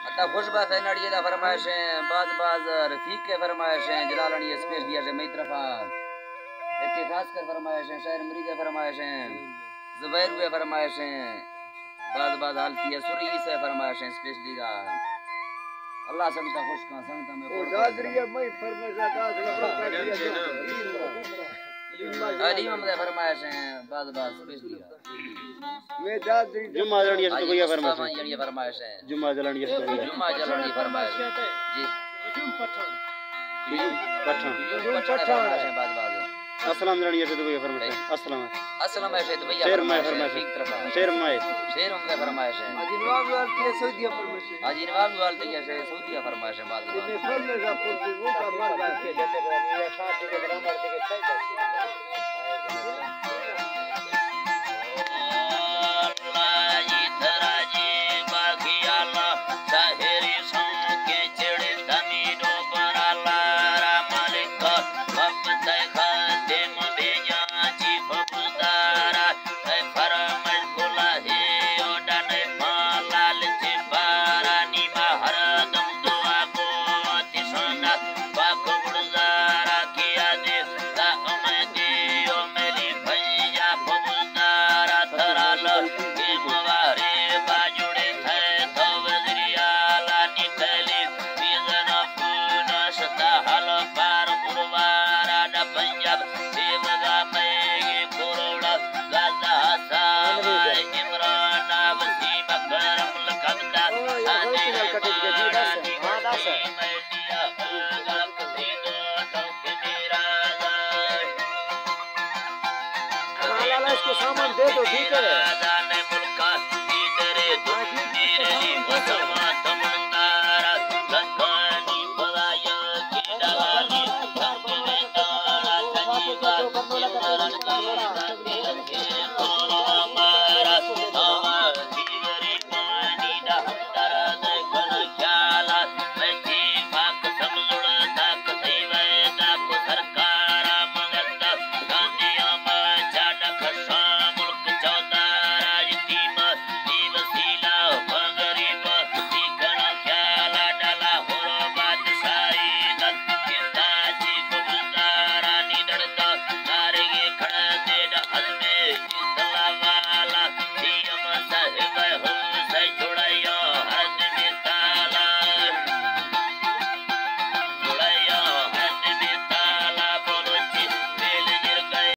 अता खुशबा फैनड़ी दा फरमाइश है बाज रफीक के फरमाइश है जलालनी स्पेस दिया है मई तरफा एक के खास कर फरमाइश है शायर मरीद फरमाइश है जुबैर हुए फरमाइश है बाज हालती है सुरी से फरमाइश है स्पेस दीगा अल्लाह संता खुश का संता में ओ दादरिया मई फरमाइश अली हमदे फरमाइश है बाज स्पेस दीगा मैं दादरी जुम्मा जलानी है तो भैया फरमाइश है जुम्मा जलानी है तो भैया जुम्मा जलानी फरमाइश जी पठान फरमाइश है बाज अस्सलाम जलानी है तो भैया फरमाइश अस्सलाम अस्सलाम है तो भैया शेर मैं फरमाइश ठीक तरफ शेर उनका फरमाइश है अजी नवाब वाल की सऊदी फरमाइश है हाजी नवाब वाल की सऊदी फरमाइश है बाज मैं फरमाइश आपको वो का मार के देते ये खाते के ग्रामर के सही इसको सामान दे दो ठीक है।